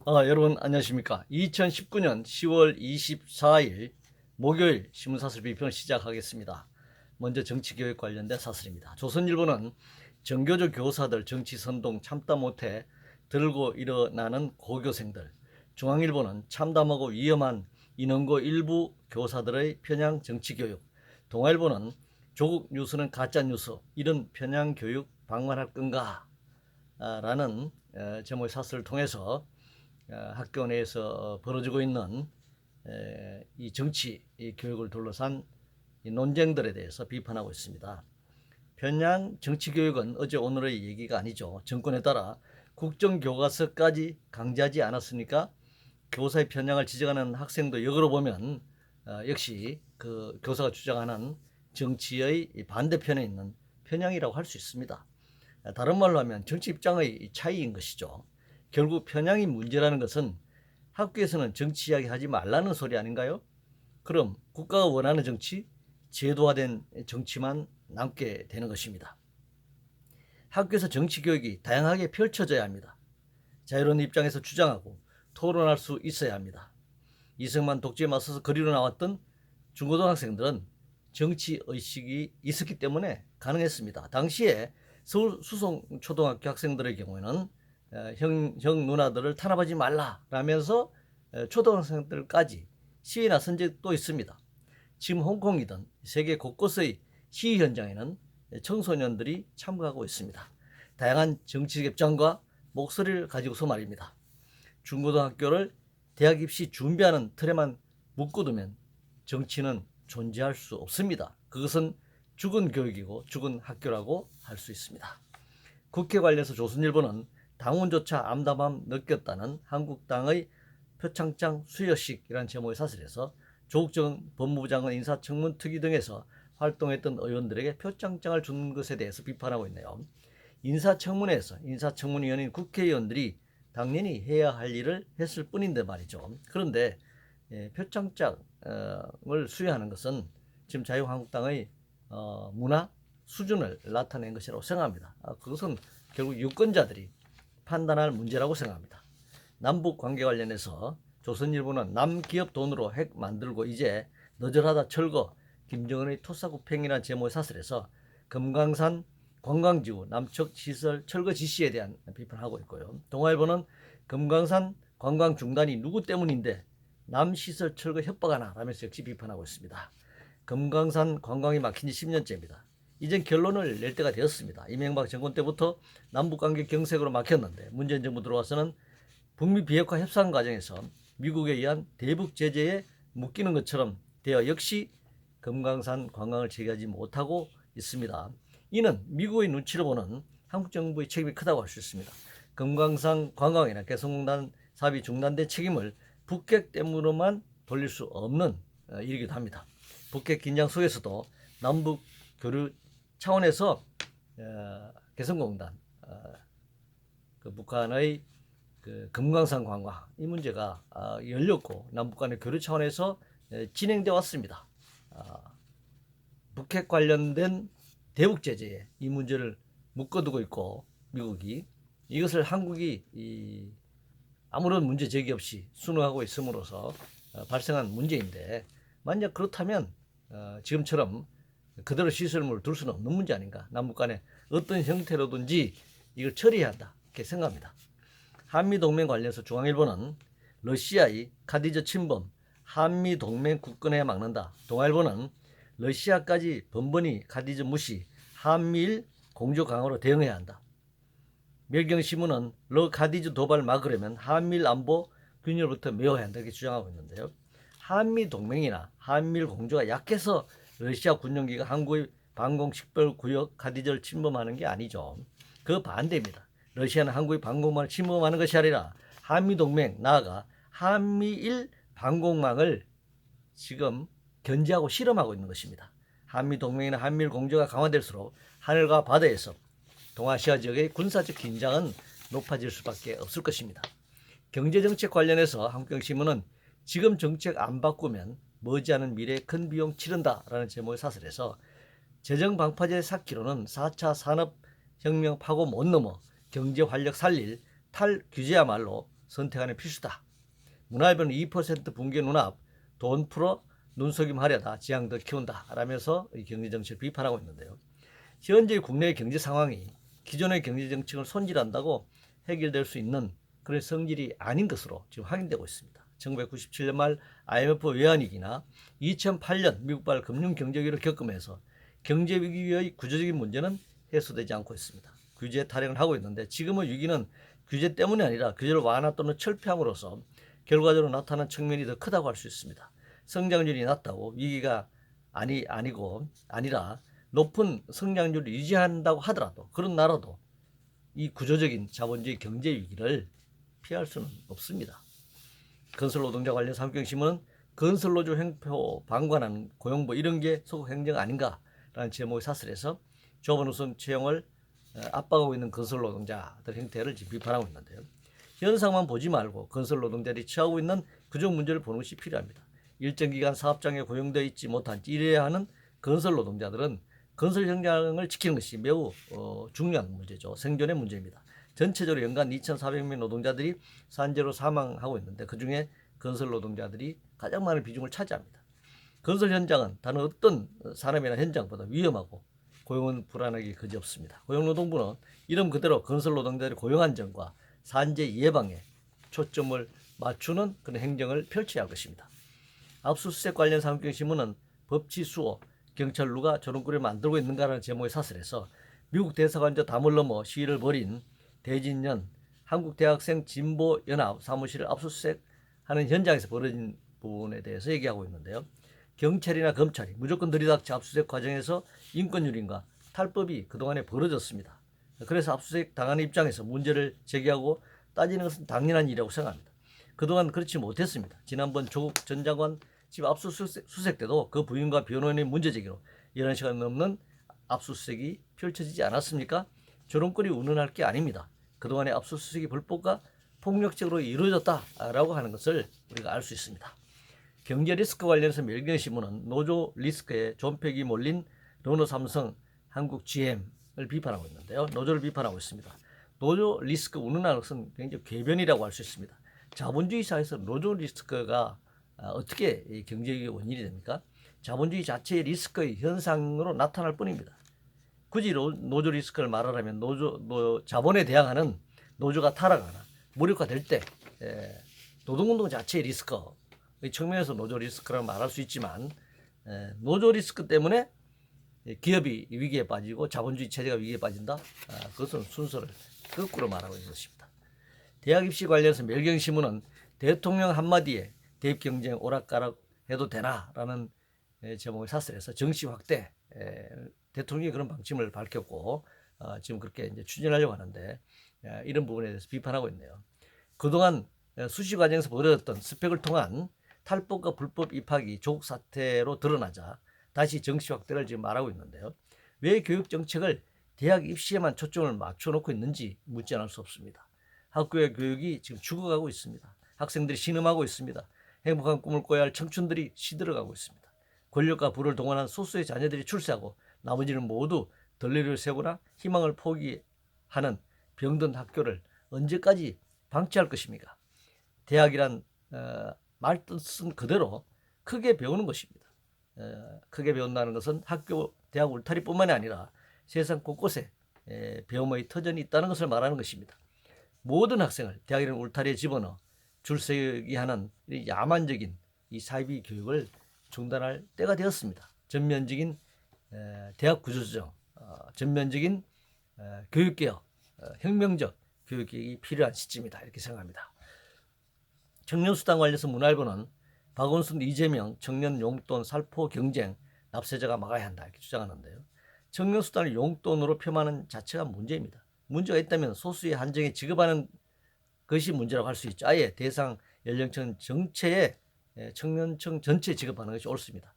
여러분 안녕하십니까. 2019년 10월 24일 목요일 신문사설 비평을 시작하겠습니다. 먼저 정치교육 관련된 사설입니다. 조선일보는 정교조 교사들 정치선동 참다 못해 들고 일어나는 고교생들, 중앙일보는 참담하고 위험한 인원고 일부 교사들의 편향 정치교육, 동아일보는 조국 뉴스는 가짜뉴스, 이런 편향교육 방관할 건가? 라는 제목의 사설을 통해서 학교 내에서 벌어지고 있는 이 정치 교육을 둘러싼 이 논쟁들에 대해서 비판하고 있습니다. 편향 정치교육은 어제 오늘의 얘기가 아니죠. 정권에 따라 국정교과서까지 강제하지 않았으니까 교사의 편향을 지적하는 학생도 역으로 보면 역시 그 교사가 주장하는 정치의 반대편에 있는 편향이라고 할 수 있습니다. 다른 말로 하면 정치 입장의 차이인 것이죠. 결국 편향이 문제라는 것은 학교에서는 정치 이야기 하지 말라는 소리 아닌가요? 그럼 국가가 원하는 정치, 제도화된 정치만 남게 되는 것입니다. 학교에서 정치 교육이 다양하게 펼쳐져야 합니다. 자유로운 입장에서 주장하고 토론할 수 있어야 합니다. 이승만 독재에 맞서서 거리로 나왔던 중고등학생들은 정치 의식이 있었기 때문에 가능했습니다. 당시에 서울 수성초등학교 학생들의 경우에는 형 누나들을 탄압하지 말라라면서 초등학생들까지 시위에 나선 적도 있습니다. 지금 홍콩이든 세계 곳곳의 시위 현장에는 청소년들이 참가하고 있습니다. 다양한 정치적 입장과 목소리를 가지고서 말입니다. 중고등학교를 대학 입시 준비하는 틀에만 묶어두면 정치는 존재할 수 없습니다. 그것은 죽은 교육이고 죽은 학교라고 할 수 있습니다. 국회 관련해서 조선일보는 당원조차 암담함 느꼈다는 한국당의 표창장 수여식이라는 제목의 사설에서 조국 전 법무부 장관 인사청문 특위 등에서 활동했던 의원들에게 표창장을 준 것에 대해서 비판하고 있네요. 인사청문회에서 인사청문위원인 국회의원들이 당연히 해야 할 일을 했을 뿐인데 말이죠. 그런데 표창장을 수여하는 것은 지금 자유한국당의 문화 수준을 나타낸 것이라고 생각합니다. 그것은 결국 유권자들이 판단할 문제라고 생각합니다. 남북 관계 관련해서 조선일보는 남기업 돈으로 핵 만들고 이제 너절하다 철거, 김정은의 토사구팽이라는 제목의 사설에서 금강산 관광지구 남측 시설 철거 지시에 대한 비판을 하고 있고요. 동아일보는 금강산 관광 중단이 누구 때문인데 남시설 철거 협박하나 라면서 역시 비판하고 있습니다. 금강산 관광이 막힌 지 10년째입니다. 이젠 결론을 낼 때가 되었습니다. 이명박 정권 때부터 남북관계 경색으로 막혔는데 문재인 정부 들어와서는 북미 비핵화 협상 과정에서 미국에 의한 대북 제재에 묶이는 것처럼 되어 역시 금강산 관광을 재개하지 못하고 있습니다. 이는 미국의 눈치를 보는 한국 정부의 책임이 크다고 할 수 있습니다. 금강산 관광이나 개성공단 사업이 중단된 책임을 북핵 때문으로만 돌릴 수 없는 일이기도 합니다. 북핵 긴장 속에서도 남북 교류 차원에서 개성공단 그 북한의 그 금강산 관광 이 문제가 열렸고 남북 간의 교류 차원에서 진행되어 왔습니다. 북핵 관련된 대북 제재에 이 문제를 묶어두고 있고 미국이 이것을 한국이 아무런 문제 제기 없이 순응하고 있음으로써 발생한 문제인데 만약 그렇다면 지금처럼 그대로 시설물을 둘 수는 없는 문제 아닌가. 남북 간에 어떤 형태로든지 이걸 처리해야 한다. 이렇게 생각합니다. 한미동맹 관련해서 중앙일보는 러시아의 카디저 침범, 한미동맹 굳건해야 막는다. 동아일보는 러시아까지 번번이 카디저 무시, 한미일 공조 강화로 대응해야 한다. 멸경신문은 카디저 도발 막으려면 한미일 안보 균열부터 메워야 한다. 이렇게 주장하고 있는데요. 한미동맹이나 한미일 공조가 약해서 러시아 군용기가 한국의 방공식별구역 카디저를 침범하는 게 아니죠. 그 반대입니다. 러시아는 한국의 방공망을 침범하는 것이 아니라 한미동맹 나아가 한미일 방공망을 지금 견제하고 실험하고 있는 것입니다. 한미동맹이나 한미일 공조가 강화될수록 하늘과 바다에서 동아시아 지역의 군사적 긴장은 높아질 수밖에 없을 것입니다. 경제정책 관련해서 한국경신문은 지금 정책 안 바꾸면 머지않은 미래에 큰 비용 치른다라는 제목의 사설에서 재정 방파제 쌓기로는 4차 산업혁명 파고 못 넘어 경제 활력 살릴 탈규제야말로 선택하는 필수다. 문화일보는 2% 붕괴 눈앞, 돈 풀어 눈속임 하려다 지향 더 키운다 라면서 경제정책을 비판하고 있는데요. 현재 국내의 경제 상황이 기존의 경제정책을 손질한다고 해결될 수 있는 그런 성질이 아닌 것으로 지금 확인되고 있습니다. 1997년 말 IMF 외환위기나 2008년 미국발 금융경제위기를 겪으면서 경제위기의 구조적인 문제는 해소되지 않고 있습니다. 규제 탈행을 하고 있는데 지금의 위기는 규제 때문이 아니라 규제를 완화 또는 철폐함으로써 결과적으로 나타난 측면이 더 크다고 할 수 있습니다. 성장률이 낮다고 위기가 아니라 높은 성장률을 유지한다고 하더라도 그런 나라도 이 구조적인 자본주의 경제 위기를 피할 수는 없습니다. 건설노동자 관련해서 한국경신문은 건설노조 횡포 방관하는 고용부 이런 게 소극 행정 아닌가라는 제목의 사설에서 조합원 우선 채용을 압박하고 있는 건설노동자들 행태를 지금 비판하고 있는데요. 현상만 보지 말고 건설노동자들이 처하고 있는 구조 문제를 보는 것이 필요합니다. 일정 기간 사업장에 고용되어 있지 못한 일해야 하는 건설노동자들은 건설 현장을 지키는 것이 매우 중요한 문제죠. 생존의 문제입니다. 전체적으로 연간 2,400명 노동자들이 산재로 사망하고 있는데 그중에 건설 노동자들이 가장 많은 비중을 차지합니다. 건설 현장은 다른 어떤 산업이나 현장보다 위험하고 고용은 불안하기 그지없습니다. 고용노동부는 이름 그대로 건설 노동자들의 고용 안정과 산재 예방에 초점을 맞추는 그런 행정을 펼쳐야 할 것입니다. 압수수색 관련 산업경신문은 법치 수호, 경찰 누가 저런 꼴을 만들고 있는가라는 제목의 사설에서 미국 대사관저 담을 넘어 시위를 벌인 대진년 한국대학생 진보연합 사무실을 압수수색하는 현장에서 벌어진 부분에 대해서 얘기하고 있는데요. 경찰이나 검찰이 무조건 들이닥쳐 압수수색 과정에서 인권유린과 탈법이 그동안에 벌어졌습니다. 그래서 압수수색 당하는 입장에서 문제를 제기하고 따지는 것은 당연한 일이라고 생각합니다. 그동안 그렇지 못했습니다. 지난번 조국 전 장관 집 압수수색 때도 그 부인과 변호인의 문제 제기로 11시간 넘는 압수수색이 펼쳐지지 않았습니까? 저런 꼴이 운운할 게 아닙니다. 그동안의 압수수색이 불법과 폭력적으로 이루어졌다라고 하는 것을 우리가 알 수 있습니다. 경제 리스크 관련해서 매일경제신문은 노조 리스크에 존폐기 몰린 르노삼성, 한국 GM을 비판하고 있는데요. 노조를 비판하고 있습니다. 노조 리스크 운운하는 것은 굉장히 궤변이라고 할 수 있습니다. 자본주의 사회에서 노조 리스크가 어떻게 경제의 원인이 됩니까? 자본주의 자체의 리스크의 현상으로 나타날 뿐입니다. 굳이 노조 리스크를 말하라면 자본에 대항하는 노조가 타락하나 무력화될 때 노동운동 자체의 리스크의 측면에서 노조 리스크라고 말할 수 있지만 노조 리스크 때문에 기업이 위기에 빠지고 자본주의 체제가 위기에 빠진다. 그것은 순서를 거꾸로 말하고 있는 것입니다. 대학 입시 관련해서 매일경신문은 대통령 한마디에 대입 경쟁 오락가락 해도 되나라는 제목의 사설에서 정시 확대 대통령이 그런 방침을 밝혔고 지금 그렇게 이제 추진하려고 하는데 이런 부분에 대해서 비판하고 있네요. 그동안 수시 과정에서 벌어졌던 스펙을 통한 탈법과 불법 입학이 조국 사태로 드러나자 다시 정시 확대를 지금 말하고 있는데요. 왜 교육 정책을 대학 입시에만 초점을 맞춰놓고 있는지 묻지 않을 수 없습니다. 학교의 교육이 지금 죽어가고 있습니다. 학생들이 신음하고 있습니다. 행복한 꿈을 꿔야 할 청춘들이 시들어가고 있습니다. 권력과 부를 동원한 소수의 자녀들이 출세하고 나머지는 모두 덜레를 세우거나 희망을 포기하는 병든 학교를 언제까지 방치할 것입니까? 대학이란 말뜻은 그대로 크게 배우는 것입니다. 크게 배운다는 것은 학교, 대학 울타리뿐만이 아니라 세상 곳곳에 배움의 터전이 있다는 것을 말하는 것입니다. 모든 학생을 대학이라는 울타리에 집어넣어 줄서기 하는 야만적인 이 사이비 교육을 중단할 때가 되었습니다. 전면적인 대학 구조조정, 전면적인 교육개혁, 혁명적 교육개혁이 필요한 시점이다 이렇게 생각합니다. 청년수당 관련해서 문화일보는 박원순, 이재명, 청년 용돈, 살포 경쟁, 납세자가 막아야 한다 이렇게 주장하는데요. 청년수당을 용돈으로 표현하는 자체가 문제입니다. 문제가 있다면 소수의 한정에 지급하는 것이 문제라고 할 수 있죠. 아예 대상 연령층 전체에 청년층 전체에 지급하는 것이 옳습니다.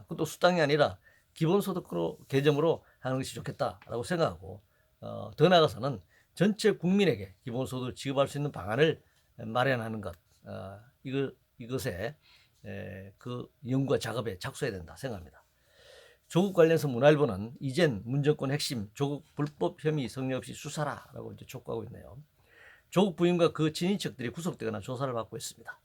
그것도 수당이 아니라 기본소득으로 개념으로 하는 것이 좋겠다라고 생각하고 더 나아가서는 전체 국민에게 기본소득을 지급할 수 있는 방안을 마련하는 것 이것에 그 연구와 작업에 착수해야 된다 생각합니다. 조국 관련해서 문화일보는 이젠 문정권 핵심 조국 불법 혐의 성립 없이 수사라라고 이제 촉구하고 있네요. 조국 부인과 그 친인척들이 구속되거나 조사를 받고 있습니다.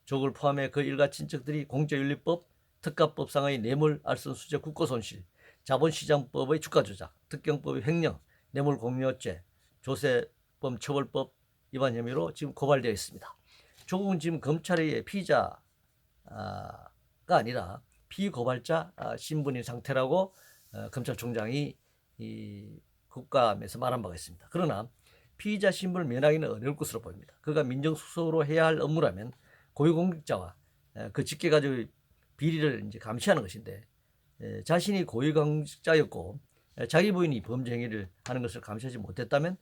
조국을 포함해 그 일가 친척들이 공정윤리법, 특가법상의 뇌물, 알선수재, 국고손실, 자본시장법의 주가조작, 특경법의 횡령, 뇌물공여죄, 조세범 처벌법 위반 혐의로 지금 고발되어 있습니다. 조국은 지금 검찰의 피의자가 아니라 피고발자 신분인 상태라고 검찰총장이 이 국감에서 말한 바가 있습니다. 그러나 피의자 신분을 면하기는 어려울 것으로 보입니다. 그가 민정수석으로 해야 할 업무라면 고위공직자와 그 직계가족의 비리를 이제 감시하는 것인데, 자신이 고위공직자였고 자기 부인이 범죄 행위를 하는 것을 감시하지 못했다면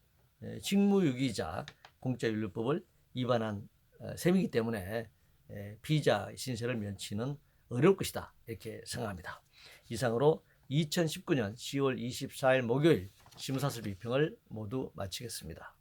직무유기자 공직자윤리법을 위반한 셈이기 때문에 피의자 신세를 면치는 어려울 것이다, 이렇게 생각합니다. 이상으로 2019년 10월 24일 목요일 심사설 비평을 모두 마치겠습니다.